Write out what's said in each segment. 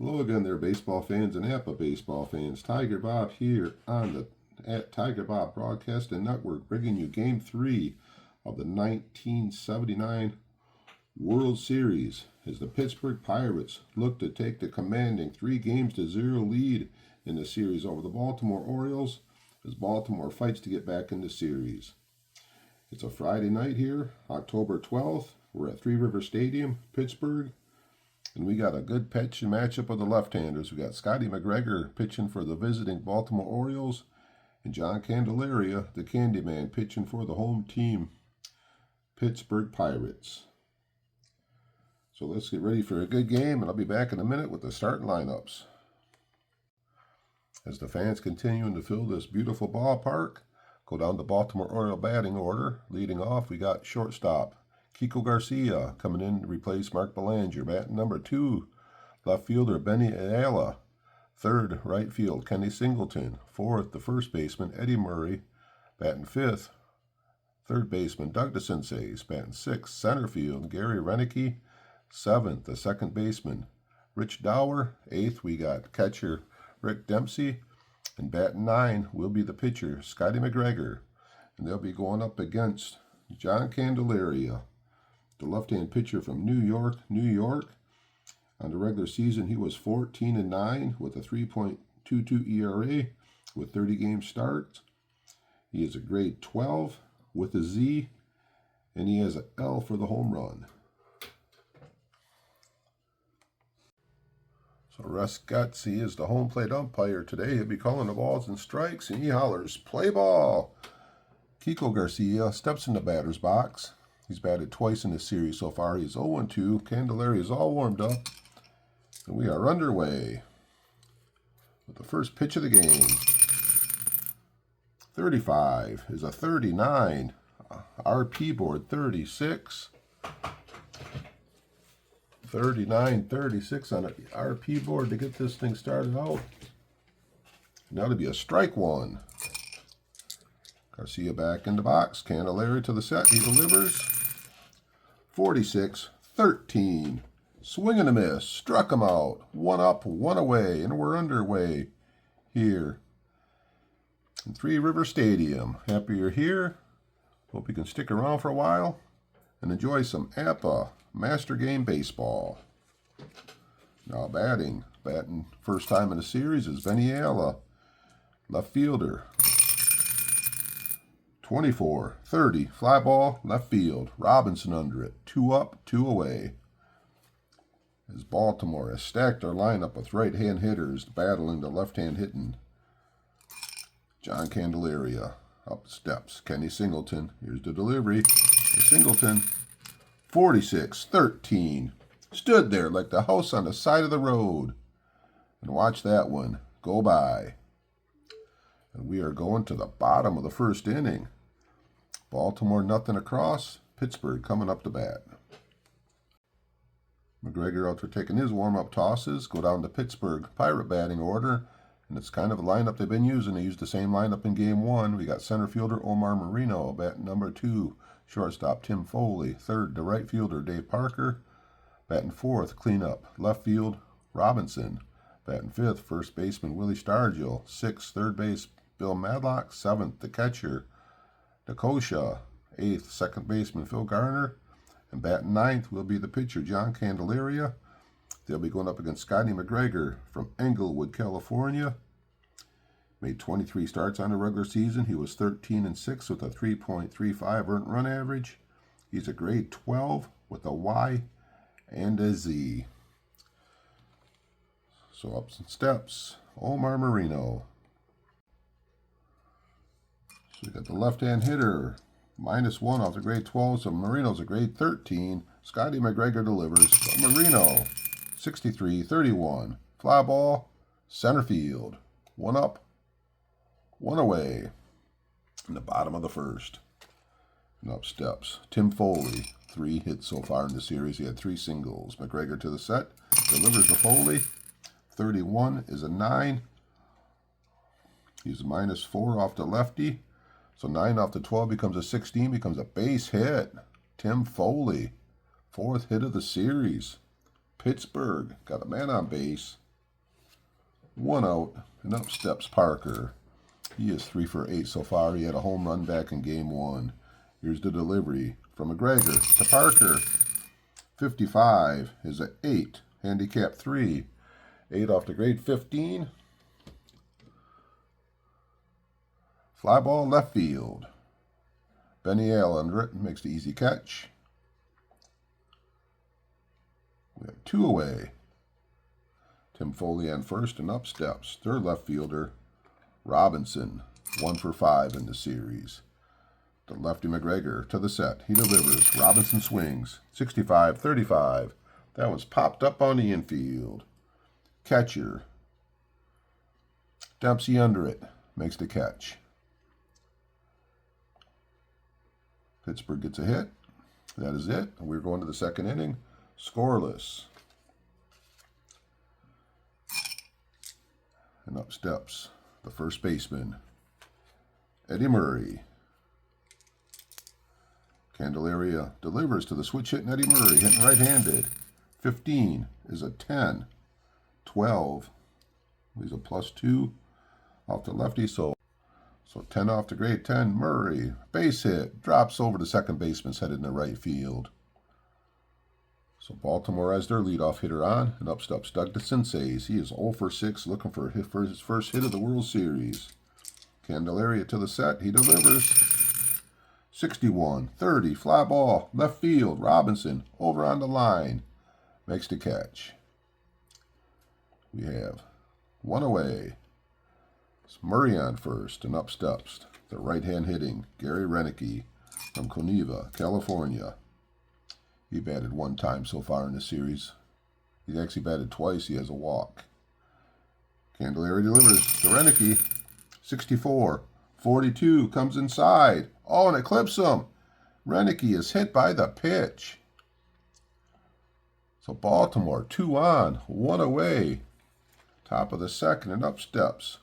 Hello again there, baseball fans and Apba baseball fans. Tigerbob here on the Tigerbob Broadcasting Network, bringing you Game 3 of the 1979 World Series as the Pittsburgh Pirates look to take the commanding 3-0 lead in the series over the Baltimore Orioles as Baltimore fights to get back in the series. It's a Friday night here, October 12th. We're at Three River Stadium, Pittsburgh. And we got a good pitching matchup of the left-handers. We got Scotty McGregor pitching for the visiting Baltimore Orioles, and John Candelaria, the Candyman, pitching for the home team, Pittsburgh Pirates. So let's get ready for a good game, and I'll be back in a minute with the starting lineups. As the fans continuing to fill this beautiful ballpark, go down the Baltimore Oriole batting order. Leading off, we got shortstop Kiko Garcia coming in to replace Mark Belanger. Batting number 2, left fielder Benny Ayala. Third, right field Kenny Singleton. Fourth, the first baseman Eddie Murray. Batting 5th, third baseman Doug DeCinces. Batting 6th, center field Gary Renicky. 7th, the second baseman Rich Dower. 8th, we got catcher Rick Dempsey. And batting 9 will be the pitcher Scotty McGregor. And they'll be going up against John Candelaria, the left-hand pitcher from New York, New York. On the regular season, he was 14-9 with a 3.22 ERA with 30 game starts. He is a grade 12 with a Z, and he has an L for the home run. So Russ Gutsy is the home plate umpire today. He'll be calling the balls and strikes, and he hollers, "Play ball!" Kiko Garcia steps in the batter's box. He's batted twice in this series so far. He's 0-2. Candelaria is all warmed up. And we are underway with the first pitch of the game. 35 is a 39. RP board 36. 39-36 on an RP board to get this thing started out. Now to be a strike one. Garcia back in the box. Candelaria to the set. He delivers. 46-13. Swing and a miss. Struck him out. One up, one away, and we're underway here in Three River Stadium. Happy you're here. Hope you can stick around for a while and enjoy some Apba Master Game Baseball. Now batting first time in the series is Benny Ayala, left fielder. 24-30, fly ball, left field. Robinson under it. 2 up, 2 away. As Baltimore has stacked our lineup with right-hand hitters battling the left-hand hitting. John Candelaria up steps. Kenny Singleton. Here's the delivery. Singleton. 46-13. Stood there like the house on the side of the road. And watch that one go by. And we are going to the bottom of the first inning. Baltimore nothing across. Pittsburgh coming up to bat. McGregor out there taking his warm-up tosses. Go down to Pittsburgh Pirate batting order. And it's kind of a lineup they've been using. They used the same lineup in Game 1. We got center fielder Omar Moreno, batting number 2. Shortstop Tim Foley. Third, the right fielder Dave Parker. Batting 4th, cleanup. Left field, Robinson. Batting 5th, first baseman Willie Stargell. 6th, third base Bill Madlock. 7th, the catcher Nakosha. 8th, second baseman Phil Garner. And batting 9th will be the pitcher John Candelaria. They'll be going up against Scotty McGregor from Englewood, California. Made 23 starts on the regular season. He was 13-6 with a 3.35 earned run average. He's a grade 12 with a Y and a Z. So up some steps, Omar Moreno. So we got the left-hand hitter, -1 off the grade 12, so Moreno's a grade 13. Scotty McGregor delivers. Moreno, 63-31. Fly ball, center field. 1 up, 1 away. In the bottom of the first. And up steps Tim Foley. 3 hits so far in the series. He had 3 singles. McGregor to the set. Delivers to Foley. 31 is a 9. He's a -4 off the lefty. So 9 off the 12 becomes a 16, becomes a base hit. Tim Foley, 4th hit of the series. Pittsburgh got a man on base. 1 out, and up steps Parker. He is 3 for 8 so far. He had a home run back in game 1. Here's the delivery from McGregor to Parker. 55 is an 8, handicap 3. 8 off to grade 15. Fly ball left field. Benny Allen under it, makes the easy catch. We have 2 away. Tim Foley on first, and up steps third left fielder Robinson. 1 for 5 in the series. The lefty McGregor to the set. He delivers. Robinson swings. 65-35. That was popped up on the infield. Catcher. Dempsey under it. Makes the catch. Pittsburgh gets a hit. That is it. We're going to the second inning. Scoreless. And up steps the first baseman, Eddie Murray. Candelaria delivers to the switch hitting Eddie Murray, hitting right-handed. 15 is a 10. 12 is a +2 off the lefty, so 10 off to grade 10. Murray, base hit, drops over the second baseman's headed in the right field. So Baltimore has their leadoff hitter on, and up steps Doug DeCinces. He is 0 for 6, looking for his first hit of the World Series. Candelaria to the set, he delivers. 61-30, fly ball, left field. Robinson over on the line, makes the catch. We have 1 away. It's Murray on first, and up steps the right-hand hitting Gary Renicky from Coneva, California. He batted 1 time so far in the series. He's actually batted twice. He has a walk. Candelaria delivers to Renicky. 64-42, comes inside. Oh, and it clips him. Renicky is hit by the pitch. So Baltimore, 2 on, 1 away. Top of the second, and up steps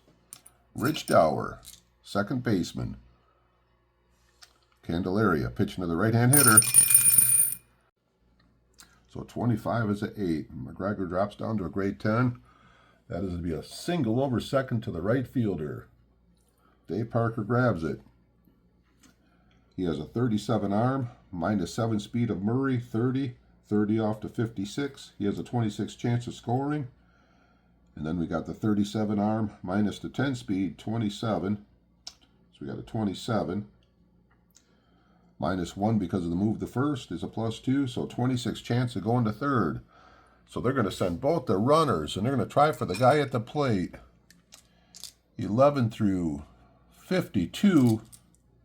Rich Dower, second baseman. Candelaria pitching to the right-hand hitter. So 25 is an 8. McGregor drops down to a grade 10. That is to be a single over second to the right fielder. Dave Parker grabs it. He has a 37 arm, -7 speed of Murray, 30 off to 56. He has a 26 chance of scoring. And then we got the 37 arm minus the 10 speed, 27. So we got a 27. -1 because of the move to first is a +2, so 26 chance of going to third. So they're going to send both the runners, and they're going to try for the guy at the plate. 11 through 52,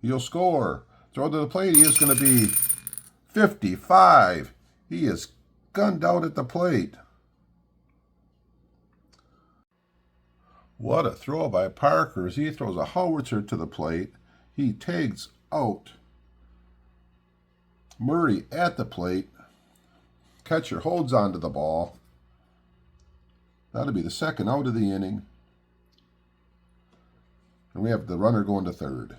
he'll score. Throw to the plate, he is going to be 55. He is gunned out at the plate. What a throw by Parker as he throws a howitzer to the plate. He tags out Murray at the plate. Catcher holds onto the ball. That'll be the second out of the inning. And we have the runner going to third.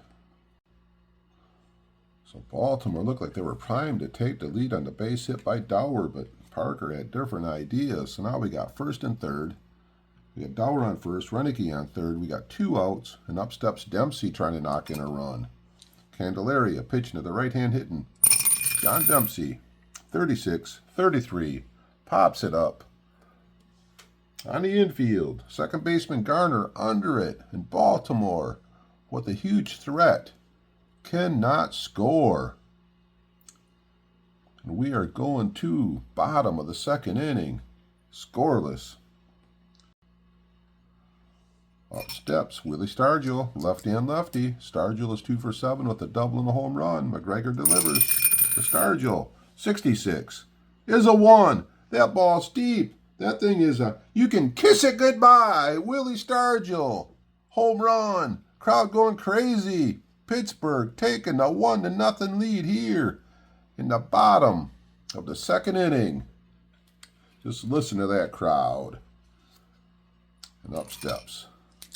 So Baltimore looked like they were primed to take the lead on the base hit by Dower, but Parker had different ideas. So now we got first and third. We got Dower on first, Renicky on third. We got 2 outs, and up steps Dempsey trying to knock in a run. Candelaria pitching to the right-hand hitting John Dempsey. 36-33, pops it up. On the infield, second baseman Garner under it, and Baltimore, with a huge threat, cannot score. And we are going to bottom of the second inning, scoreless. Up steps Willie Stargell, lefty on lefty. Stargell is 2 for 7 with a double and a home run. McGregor delivers to Stargell. 66 is a 1. That ball's deep. That thing is a, you can kiss it goodbye. Willie Stargell, home run. Crowd going crazy. Pittsburgh taking a 1-0 lead here in the bottom of the second inning. Just listen to that crowd. And up steps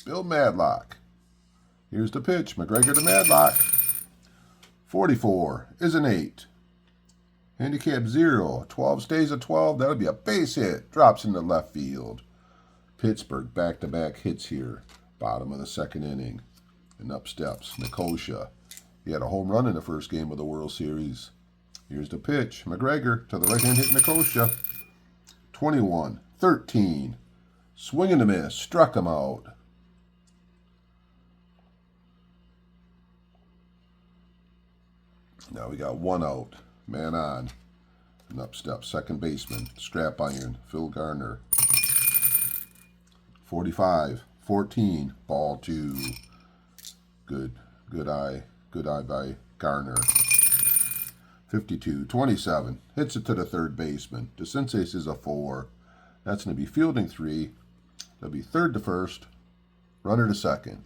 Bill Madlock. Here's the pitch. McGregor to Madlock. 44 is an 8. Handicap 0. 12 stays at 12. That'll be a base hit. Drops into left field. Pittsburgh back-to-back hits here. Bottom of the second inning. And up steps Nicosia. He had a home run in the first game of the World Series. Here's the pitch. McGregor to the right-hand hit Nicosia. 21-13. Swing and a miss. Struck him out. Now we got one out. Man on. And up steps second baseman. Scrap iron. Phil Garner. 45-14. Ball 2. Good eye by Garner. 52-27. Hits it to the third baseman. DeCinces is a 4. That's going to be fielding 3. That'll be third to first. Runner to second.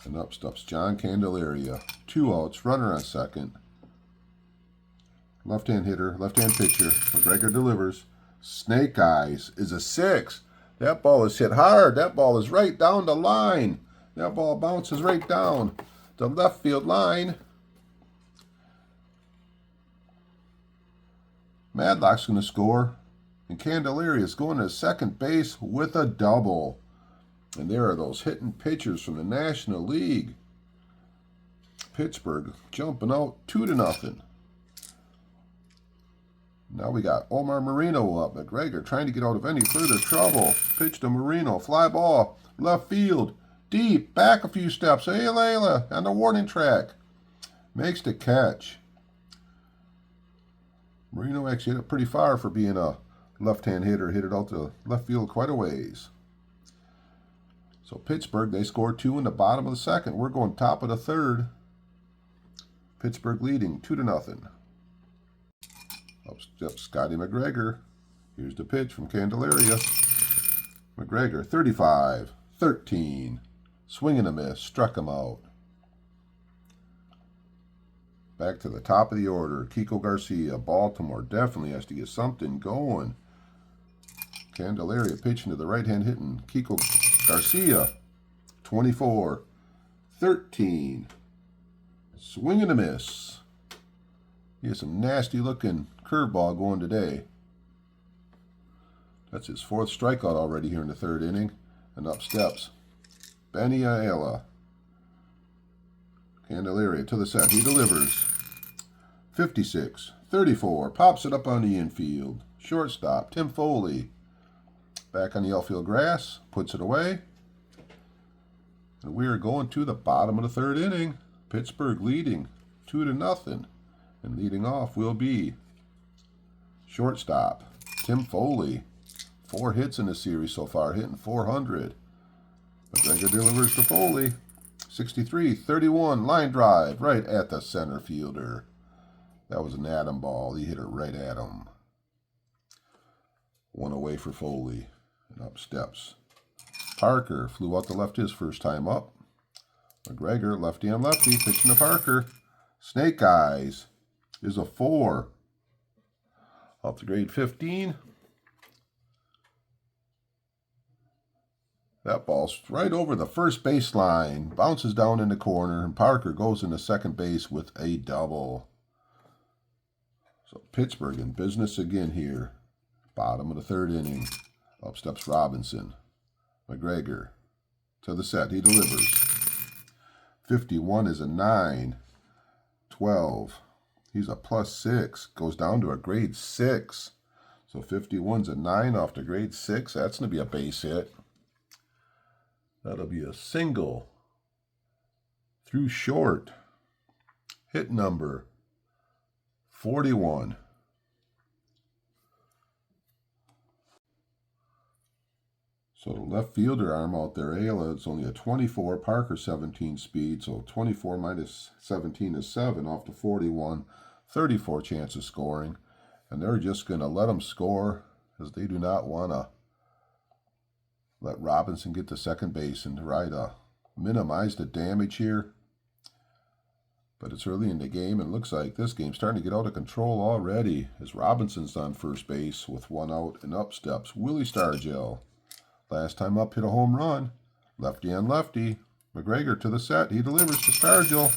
And up steps John Candelaria. 2 outs. Runner on second. Left-hand hitter. Left-hand pitcher. McGregor delivers. Snake Eyes is a 6. That ball is hit hard. That ball is right down the line. That ball bounces right down the left field line. Madlock's going to score. And Candelaria is going to second base with a double. And there are those hitting pitchers from the National League. Pittsburgh jumping out 2-0. Now we got Omar Moreno up. McGregor trying to get out of any further trouble. Pitch to Moreno. Fly ball. Left field. Deep. Back a few steps. Hey, Layla. On the warning track. Makes the catch. Moreno actually hit it pretty far for being a left-hand hitter. Hit it out to left field quite a ways. So Pittsburgh, they scored 2 in the bottom of the second. We're going top of the third. Pittsburgh leading 2-0. Up steps Scotty McGregor. Here's the pitch from Candelaria. McGregor, 35-13. Swing and a miss. Struck him out. Back to the top of the order. Kiko Garcia. Baltimore definitely has to get something going. Candelaria pitching to the right-hand hitting Kiko Garcia. 24-13. Swing and a miss. He has some nasty-looking curveball going today. That's his 4th strikeout already here in the 3rd inning. And up steps Benny Ayala. Candelaria to the set. He delivers. 56-34. Pops it up on the infield. Shortstop Tim Foley. Back on the outfield grass. Puts it away. And we are going to the bottom of the 3rd inning. Pittsburgh leading 2-0. And leading off will be shortstop Tim Foley. 4 hits in the series so far, hitting 400. McGregor delivers to Foley. 63-31, line drive right at the center fielder. That was an atom ball. He hit it right at him. 1 away for Foley. And up steps Parker. Flew out to left his first time up. McGregor, lefty on lefty, pitching to Parker. Snake Eyes is a 4. Up to grade 15. That ball's right over the first baseline. Bounces down in the corner, and Parker goes into second base with a double. So Pittsburgh in business again here. Bottom of the 3rd inning. Up steps Robinson. McGregor to the set. He delivers. 51 is a 9. 12. He's a +6. Goes down to a grade 6. So 51's a 9 off to grade 6. That's going to be a base hit. That'll be a single through short. Hit number 41. So the left fielder arm out there, Ayala, it's only a 24. Parker 17 speed. So 24 minus 17 is 7 off to 41. 34 chance of scoring. And they're just going to let him score because they do not want to let Robinson get to second base and try to minimize the damage here. But it's early in the game, and it looks like this game's starting to get out of control already as Robinson's on first base with 1 out, and up steps Willie Stargell. Last time up, hit a home run. Lefty on lefty. McGregor to the set. He delivers to Stargell.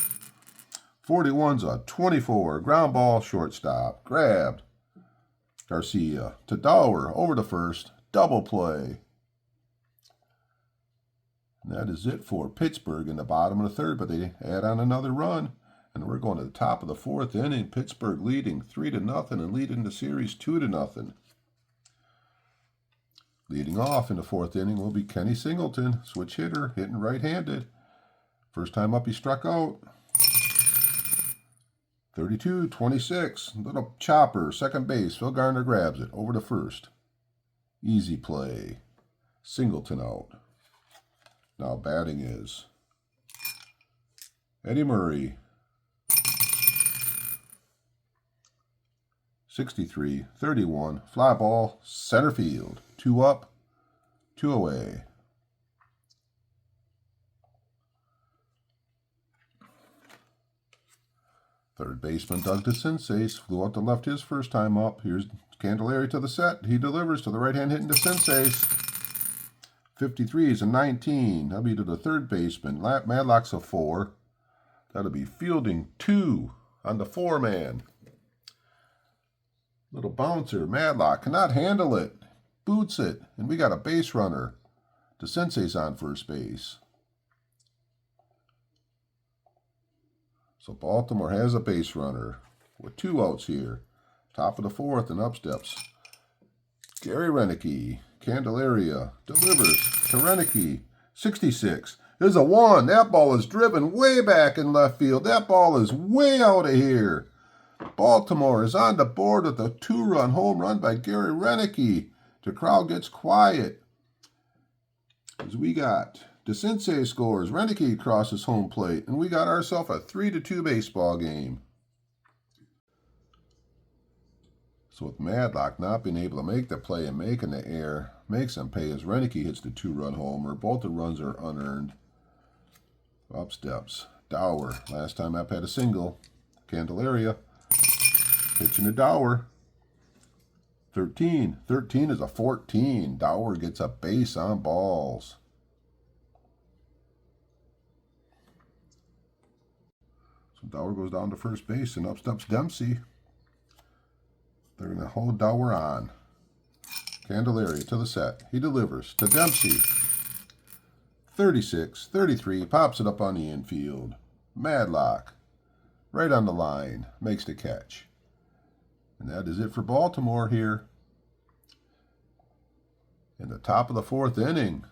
41's a 24. Ground ball, shortstop. Grabbed. Garcia to Dower, over to first. Double play. And that is it for Pittsburgh in the bottom of the third, but they add on another run. And we're going to the top of the fourth inning. Pittsburgh leading 3-0 and leading the series 2-0. Leading off in the fourth inning will be Kenny Singleton, switch hitter, hitting right-handed. First time up he struck out. 32-26, little chopper, second base. Phil Garner grabs it, over to first. Easy play. Singleton out. Now batting is Eddie Murray. 63-31, fly ball, center field. 2 up, 2 away. Third baseman Doug DeCinces flew out to left his first time up. Here's Candelaria to the set. He delivers to the right-hand hitting DeCinces. 53 is a 19. That'll be to the third baseman. Madlock's a 4. That'll be fielding 2 on the 4-man. Little bouncer. Madlock cannot handle it. Boots it. And we got a base runner. DeCinces on first base. So Baltimore has a base runner with 2 outs here. Top of the fourth and up steps Gary Renicky. Candelaria delivers to Renicky. 66. There's a 1. That ball is driven way back in left field. That ball is way out of here. Baltimore is on the board with a 2-run home run by Gary Renicky. The crowd gets quiet. As we got DeCinces scores, Renicky crosses home plate, and we got ourselves a 3-2 baseball game. So with Madlock not being able to make the play and making the error, makes him pay as Renicky hits the 2-run homer. Both the runs are unearned. Up steps Dower. Last time up had a single. Candelaria pitching to Dower. 13. 13 is a 14. Dower gets a base on balls. So Dower goes down to first base, and up steps Dempsey. They're going to hold Dower on. Candelaria to the set. He delivers to Dempsey. 36, 33, pops it up on the infield. Madlock, right on the line, makes the catch. And that is it for Baltimore here in the top of the fourth inning.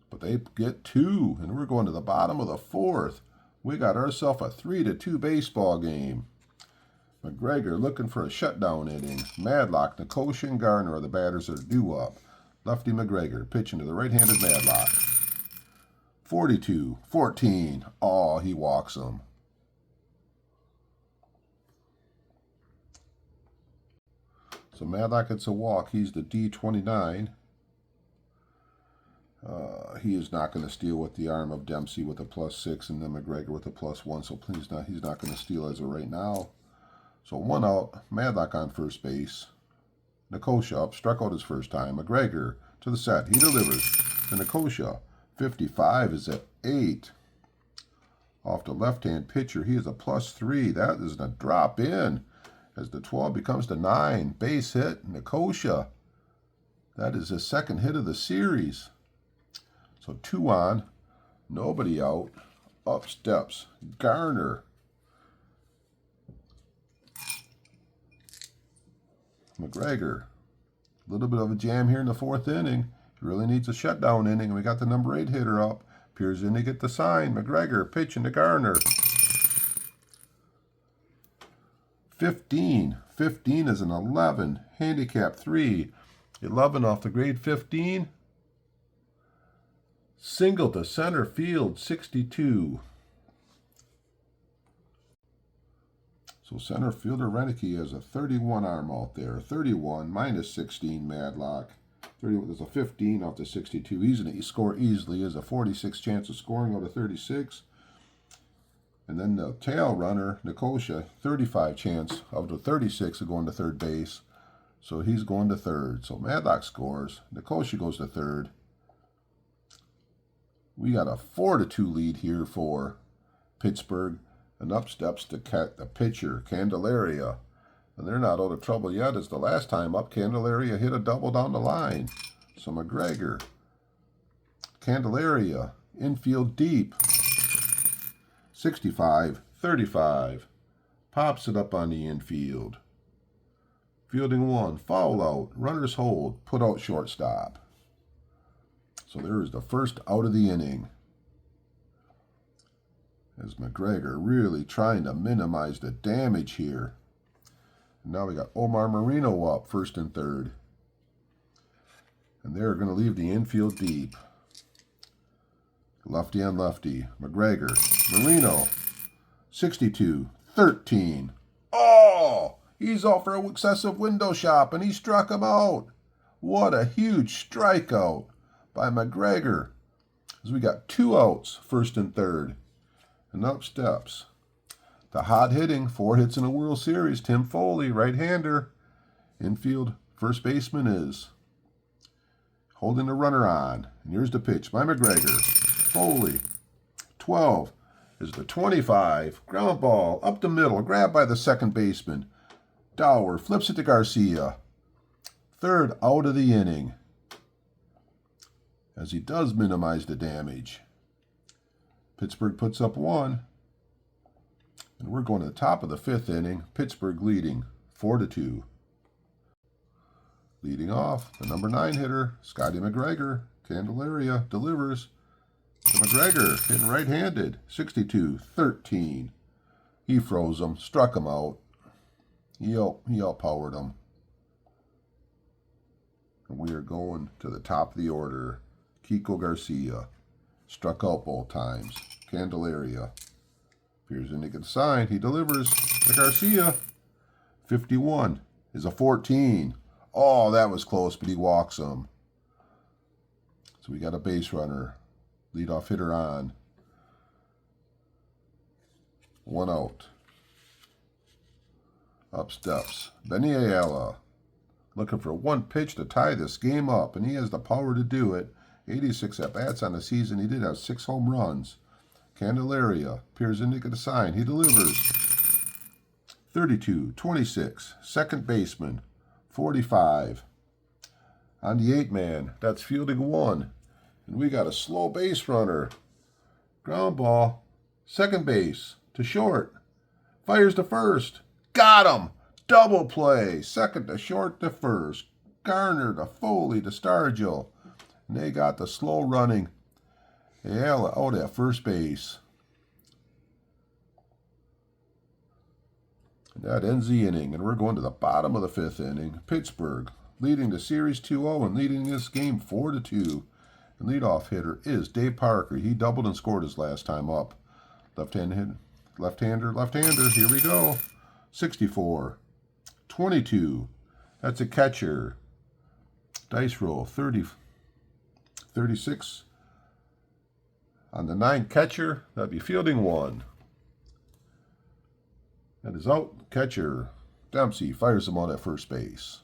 But they get 2, and we're going to the bottom of the fourth. We got ourselves a 3-2 baseball game. McGregor looking for a shutdown inning. Madlock, Nicosia, and Garner are the batters that are due up. Lefty McGregor pitching to the right-handed Madlock. 42-14. Oh, he walks him. So Madlock gets a walk. He's the D29. He is not going to steal with the arm of Dempsey with a +6 and then McGregor with a +1. So please not. He's not going to steal as of right now. So 1 out. Madlock on first base. Nicosia up. Struck out his first time. McGregor to the set. He delivers to Nicosia. 55 is at 8. Off the left-hand pitcher. He is a +3. That is a drop in as the 12 becomes the 9. Base hit. Nicosia. That is his second hit of the series. So 2 on. Nobody out. Up steps Garner. McGregor. A little bit of a jam here in the fourth inning. He really needs a shutdown inning. And we got the number 8 hitter up. Appears in to get the sign. McGregor pitching to Garner. 15. 15 is an 11. Handicap 3. 11 off the grade 15. Single to center field, 62. So center fielder Renicky has a 31 arm out there. 31 minus 16 Madlock. 30, there's a 15 off the 62. He's going to score easily. He has a 46 chance of scoring out of 36. And then the tail runner, Nicosia, 35 chance of the 36 of going to third base. So he's going to third. So Madlock scores. Nicosia goes to third. We got a 4-2 lead here for Pittsburgh. And up steps the pitcher, Candelaria. And they're not out of trouble yet, as the last time up, Candelaria hit a double down the line. So McGregor, Candelaria, infield deep. 65-35. Pops it up on the infield. Fielding one, foul out, runners hold, put out shortstop. So there is the first out of the inning. As McGregor really trying to minimize the damage here. And now we got Moreno up, first and third. And they're going to leave the infield deep. Lefty on lefty. McGregor. Moreno. 62-13. Oh! He's off for an excessive window shop, and he struck him out. What a huge strikeout by McGregor. As we got 2 outs, first and third. And up steps the hot hitting, 4 hits in a World Series, Tim Foley, right-hander. Infield first baseman is holding the runner on. And here's the pitch by McGregor. Foley. 12 is the 25. Ground ball up the middle, grabbed by the second baseman. Dower flips it to Garcia. Third out of the inning. As he does minimize the damage. Pittsburgh puts up 1. And we're going to the top of the 5th inning. Pittsburgh leading 4-2. Leading off, the number 9 hitter, Scotty McGregor. Candelaria delivers to McGregor, hitting right-handed. 62-13. He froze him, struck him out. He outpowered him. And we are going to the top of the order. Kiko Garcia. Struck out both times. Candelaria. Appears in the good sign. He delivers to Garcia. 51 is a 14. Oh, that was close, but he walks him. So we got a base runner. Leadoff hitter on. 1 out. Up steps Benny Ayala. Looking for 1 pitch to tie this game up, and he has the power to do it. 86 at-bats on the season. He did have 6 home runs. Candelaria appears in the sign. He delivers. 32-26. Second baseman. 45. On the 8-man. That's fielding 1. And we got a slow base runner. Ground ball. Second base to short. Fires to first. Got him. Double play. Second to short to first. Garner to Foley to Stargell. And they got the slow running Ayala out at first base. And that ends the inning. And we're going to the bottom of the 5th inning. Pittsburgh leading the series 2-0 and leading this game 4-2. And leadoff hitter is Dave Parker. He doubled and scored his last time up. Left-hander. Here we go. 64-22. That's a catcher. Dice roll. 36. On the 9 catcher, that'd be fielding 1. That is out. Catcher Dempsey fires him on at first base.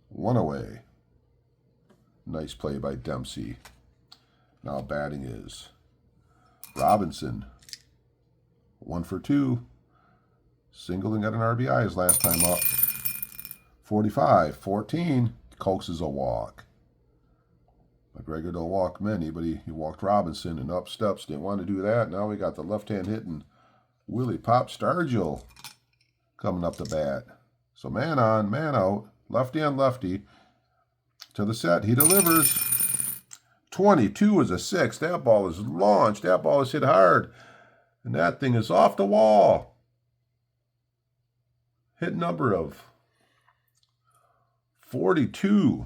1 away. Nice play by Dempsey. Now batting is Robinson. 1 for 2. Singleton got an RBI his last time up. 45-14. Coaxes a walk. McGregor don't walk many, but he walked Robinson and up steps. Didn't want to do that. Now we got the left-hand hitting Willie Pop Stargell coming up the bat. So man on, man out. Lefty on lefty. To the set. He delivers. 22 is a 6. That ball is launched. That ball is hit hard. And that thing is off the wall. Hit number of 42.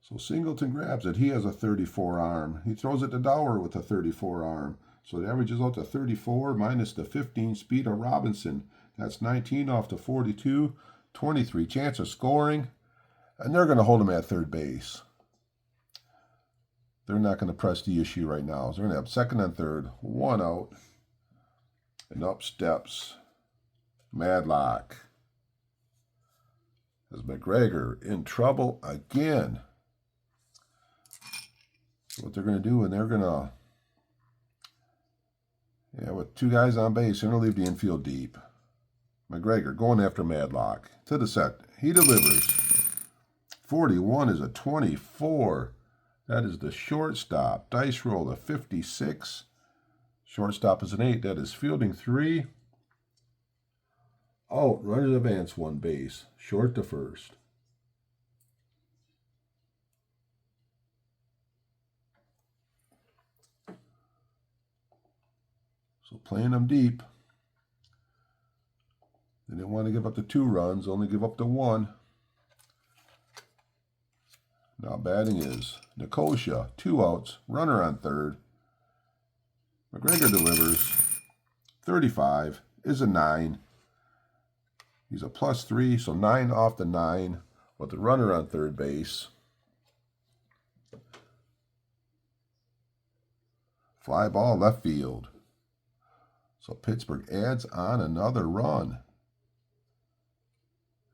So Singleton grabs it. He has a 34 arm. He throws it to Dower with a 34 arm. So it averages out to 34 minus the 15 speed of Robinson. That's 19 off to 42. 23 chance of scoring. And they're going to hold him at third base. They're not going to press the issue right now. So they're going to have second and third. 1 out. And up steps Madlock. As McGregor in trouble again. So what they're going to do, and they're going to Yeah, with two guys on base, going to leave the infield deep. McGregor going after Madlock. To the set. He delivers. 41 is a 24. That is the shortstop. Dice roll a 56. Shortstop is an 8. That is fielding 3. Out. Runners advance 1 base. Short to first. So playing them deep. They didn't want to give up the 2 runs, only give up the 1. Now batting is Nicosia, 2 outs, runner on third. McGregor delivers. 35 is a 9. He's a +3, so 9 off the 9 with the runner on third base. Fly ball left field. So Pittsburgh adds on another run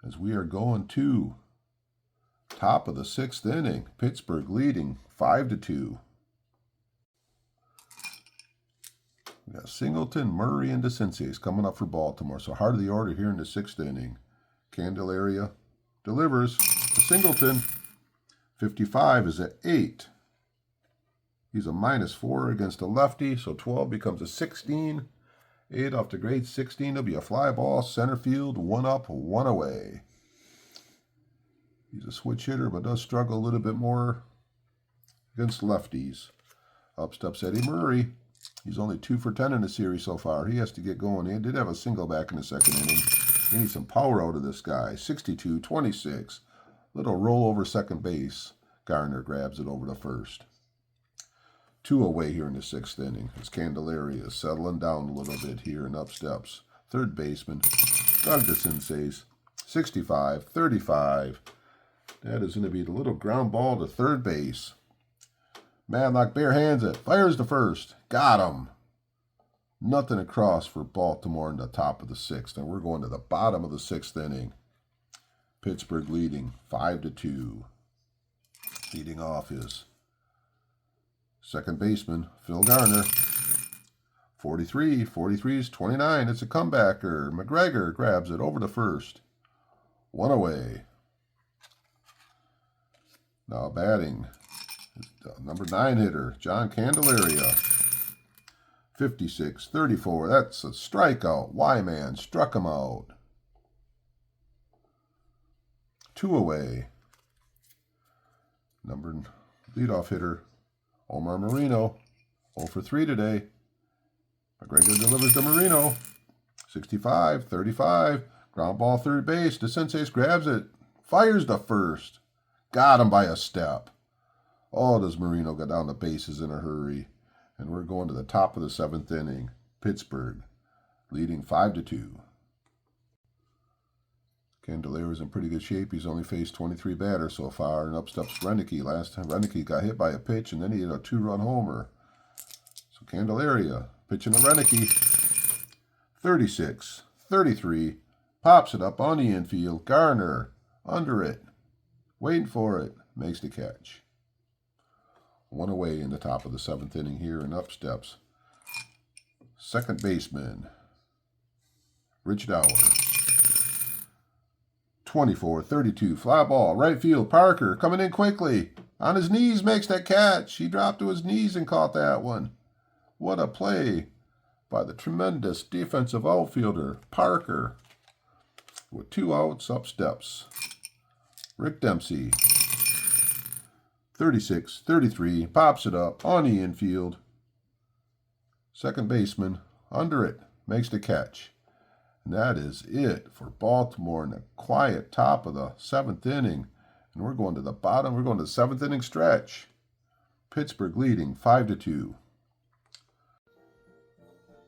as we are going to top of the 6th inning. Pittsburgh leading 5-2. We got Singleton, Murray, and DeCinces coming up for Baltimore. So heart of the order here in the 6th inning. Candelaria delivers to Singleton. 55 is at 8. He's a -4 against a lefty, so 12 becomes a 16. 8 off the grade, 16 will be a fly ball, center field, 1 up, 1 away. He's a switch hitter, but does struggle a little bit more against lefties. Up steps Eddie Murray. He's only 2 for 10 in the series so far. He has to get going. He did have a single back in the 2nd inning. He needs some power out of this guy. 62-26. Little roll over second base. Garner grabs it over to first. 2 away here in the 6th inning as Candelaria is settling down a little bit here and up steps. Third baseman, Doug DeCinces, 65-35. That is going to be the little ground ball to third base. Madlock bare hands it, fires to first. Got him. Nothing across for Baltimore in the top of the 6th, and we're going to the bottom of the 6th inning. Pittsburgh leading 5-2. Leading off is second baseman, Phil Garner. 43 is 29. It's a comebacker. McGregor grabs it over to first. 1 away. Now batting, number 9 hitter, John Candelaria. 56-34. That's a strikeout. Y-man struck him out. 2 away. Number leadoff hitter, Omar Moreno, 0 for 3 today. McGregor delivers to Moreno. 65-35. Ground ball third base. DeCinces grabs it. Fires to first. Got him by a step. Oh, does Moreno go down the bases in a hurry. And we're going to the top of the 7th inning. Pittsburgh leading 5-2. Candelaria's in pretty good shape. He's only faced 23 batters so far. And up steps Renicky. Last time Renicky got hit by a pitch and then he hit a 2-run homer. So Candelaria pitching to Renicky. 36-33. Pops it up on the infield. Garner under it. Waiting for it. Makes the catch. 1 away in the top of the 7th inning here, and up steps second baseman, Rich Dowler. 24-32. Fly ball. Right field. Parker coming in quickly. On his knees makes that catch. He dropped to his knees and caught that one. What a play by the tremendous defensive outfielder, Parker. With 2 outs, up steps Rick Dempsey. 36-33. Pops it up on the infield. Second baseman under it. Makes the catch. And that is it for Baltimore in the quiet top of the 7th inning. And we're going to the bottom. We're going to the 7th inning stretch. Pittsburgh leading 5-2.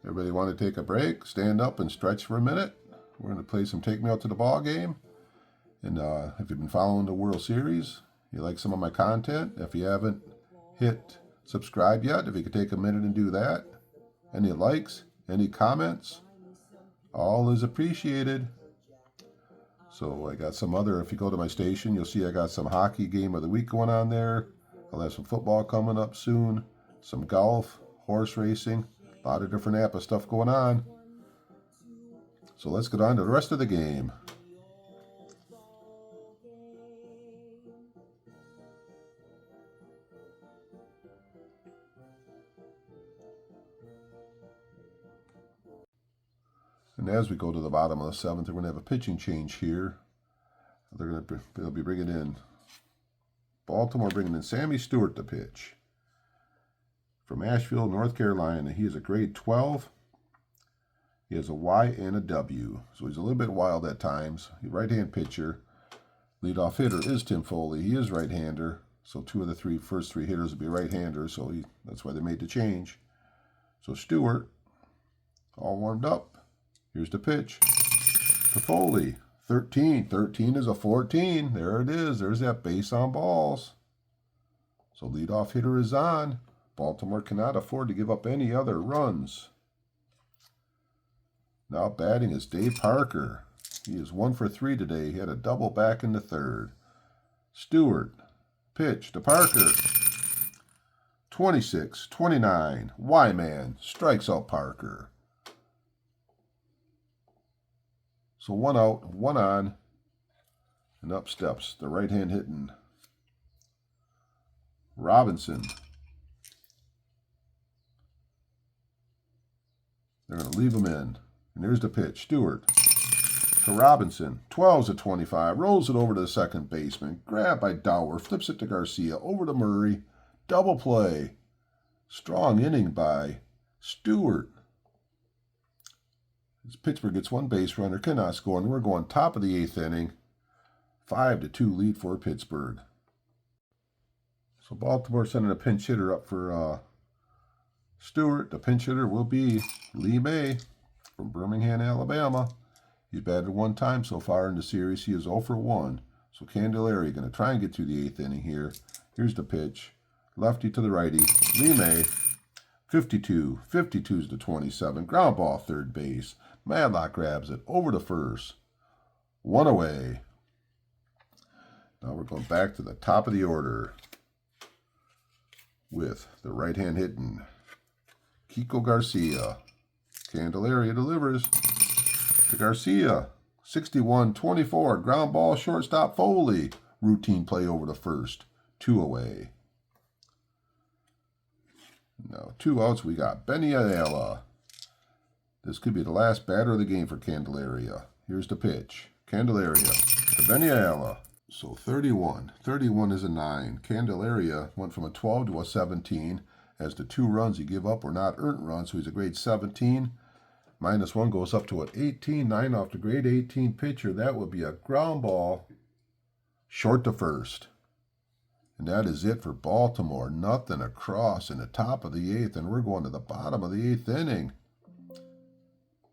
Everybody want to take a break? Stand up and stretch for a minute. We're going to play some Take Me Out to the Ball game. And if you've been following the World Series, you like some of my content, if you haven't hit subscribe yet, if you could take a minute and do that. Any likes, any comments, all is appreciated. So I got some other, if you go to my station, you'll see I got some hockey game of the week going on there. I'll have some football coming up soon, some golf, horse racing. A lot of different Apba stuff going on. So let's get on to the rest of the game. And as we go to the bottom of the 7th, we're going to have a pitching change here. They'll be bringing in Baltimore, bringing in Sammy Stewart to pitch. From Asheville, North Carolina. He is a grade 12. He has a Y and a W, so he's a little bit wild at times. He's a right-hand pitcher. Leadoff hitter is Tim Foley. He is right-hander, so 2 of the first three hitters will be right-handers, so that's why they made the change. So Stewart, all warmed up. Here's the pitch to Foley. 13. 13 is a 14. There it is. There's that base on balls. So leadoff hitter is on. Baltimore cannot afford to give up any other runs. Now batting is Dave Parker. He is 1 for 3 today. He had a double back in the 3rd. Stewart, pitch to Parker. 26-29. Y-man strikes out Parker. So 1 out, 1 on, and up steps the right-hand hitting Robinson. They're going to leave him in. And there's the pitch. Stewart to Robinson. 12-25. Rolls it over to the second baseman. Grabbed by Dower. Flips it to Garcia. Over to Murray. Double play. Strong inning by Stewart. As Pittsburgh gets 1 base runner. Cannot score. And we're going top of the 8th inning. 5-2 lead for Pittsburgh. So Baltimore sending a pinch hitter up for Stewart. The pinch hitter will be Lee May from Birmingham, Alabama. He's batted 1 time so far in the series. He is 0 for 1. So Candelaria going to try and get through the 8th inning here. Here's the pitch. Lefty to the righty. Lee May. 52. 52 is the 27. Ground ball, third base. Madlock grabs it over to first. 1 away. Now we're going back to the top of the order with the right-hand hitting Kiko Garcia. Candelaria delivers to Garcia. 61-24. Ground ball, shortstop Foley. Routine play over to first. 2 away. Now 2 outs. We got Benny Ayala. This could be the last batter of the game for Candelaria. Here's the pitch. Candelaria to Benny Ayala. So 31. 31 is a 9. Candelaria went from a 12 to a 17. As the 2 runs he gave up were not earned runs, so he's a grade 17. -1 goes up to an 18. 9 off the grade 18 pitcher. That would be a ground ball short to first. And that is it for Baltimore. Nothing across in the top of the 8th, and we're going to the bottom of the 8th inning.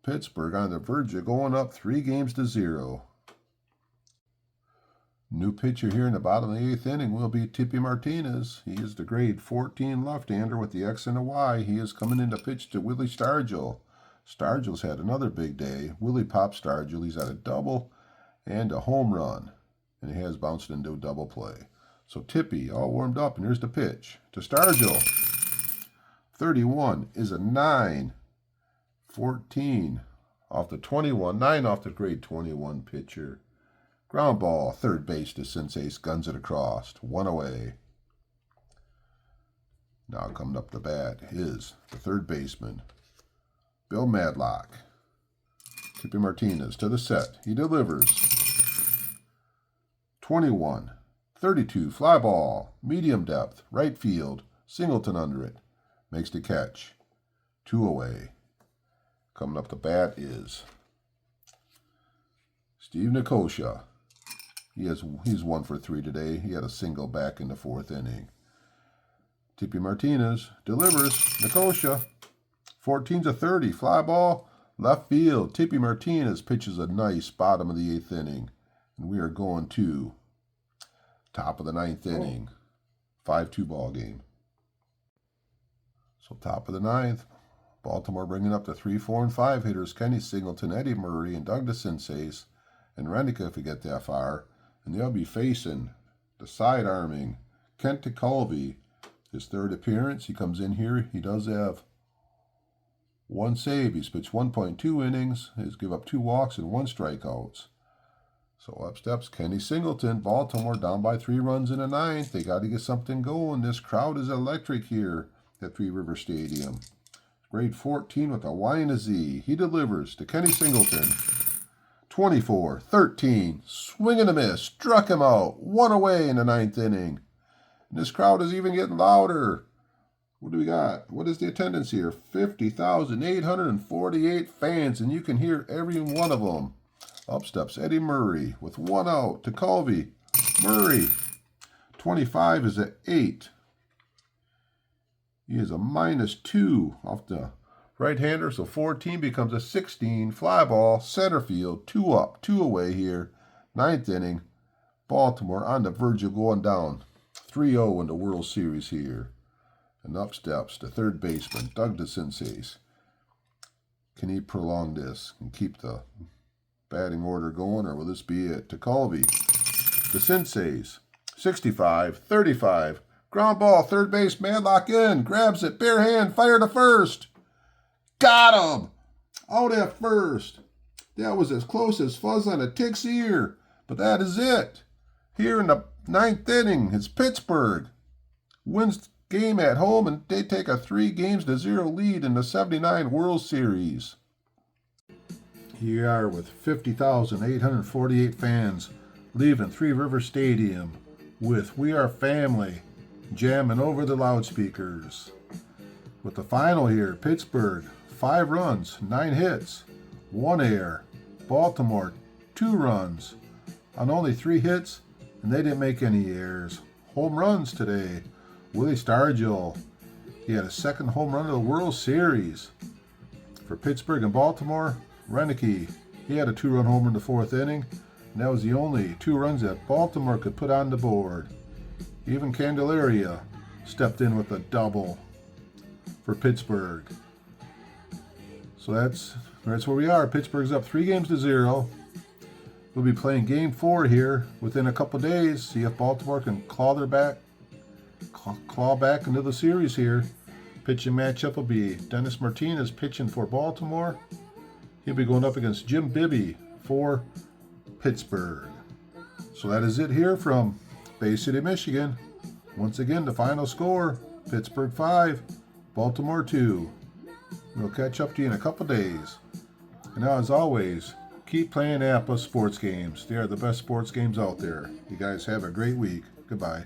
Pittsburgh on the verge of going up 3-0. New pitcher here in the bottom of the 8th inning will be Tippy Martinez. He is the grade 14 left-hander with the X and a Y. He is coming in to pitch to Willie Stargell. Stargell's had another big day. Willie popped Stargell. He's had a double and a home run, and he has bounced into a double play. So Tippy all warmed up, and here's the pitch to Stargell. 31 is a 9. 14 off the 21. 9 off the grade 21 pitcher. Ground ball, third base to Sensei, guns it across. 1 away. Now coming up to bat is the third baseman, Bill Madlock. Tippy Martinez to the set. He delivers. 21. 32. Fly ball. Medium depth. Right field. Singleton under it. Makes the catch. 2 away. Coming up to bat is Steve Nikosha. He's 1 for 3 today. He had a single back in the 4th inning. Tippy Martinez delivers. Nikosha. 14-30. Fly ball. Left field. Tippy Martinez pitches a nice bottom of the 8th inning. And we are going to top of the 9th inning. 5-2 ball game. So top of the 9th. Baltimore bringing up the 3, 4, and 5 hitters. Kenny Singleton, Eddie Murray, and Doug DeCinces, and Renica if we get that far. And they'll be facing the side-arming Kent Tekulve. His 3rd appearance. He comes in here. He does have 1 save. He's pitched 1.2 innings. He's given up 2 walks and 1 strikeouts. So up steps Kenny Singleton. Baltimore down by 3 runs in the 9th. They got to get something going. This crowd is electric here at Three River Stadium. Grade 14 with a Y and a Z. He delivers to Kenny Singleton. 24-13. Swing and a miss. Struck him out. 1 away in the 9th inning. And this crowd is even getting louder. What do we got? What is the attendance here? 50,848 fans, and you can hear every one of them. Up steps Eddie Murray with 1 out. Tekulve. Murray. 25 is at 8. He is a -2 off the right-hander, so 14 becomes a 16. Fly ball, center field, 2 up, 2 away here. 9th inning. Baltimore on the verge of going down. 3-0 in the World Series here. And up steps the third baseman, Doug DeCinces. Can he prolong this and keep the batting order going, or will this be it? Tekulve. DeCinces. 65-35. Ground ball, third base, Madlock in, grabs it, bare hand, fire to first. Got him! Out at first. That was as close as fuzz on a tick's ear. But that is it. Here in the 9th inning, it's Pittsburgh. Wins game at home, and they take a 3-0 lead in the 79 World Series. Here you are with 50,848 fans leaving Three River Stadium with We Are Family jamming over the loudspeakers. With the final here, Pittsburgh, 5 runs, 9 hits, 1 error. Baltimore, 2 runs on only 3 hits, and they didn't make any errors. Home runs today. Willie Stargell, he had a 2nd home run of the World Series. For Pittsburgh and Baltimore, Renicky, he had a 2-run homer in the 4th inning, and that was the only 2 runs that Baltimore could put on the board. Even Candelaria stepped in with a double for Pittsburgh. So that's where we are. Pittsburgh's up 3-0. We'll be playing Game 4 here within a couple days. See if Baltimore can claw back into the series here. Pitching matchup will be Dennis Martinez pitching for Baltimore. He'll be going up against Jim Bibby for Pittsburgh. So that is it here from Bay City, Michigan. Once again, the final score, Pittsburgh 5, Baltimore 2. We'll catch up to you in a couple days. And now, as always, keep playing Apba sports games. They are the best sports games out there. You guys have a great week. Goodbye.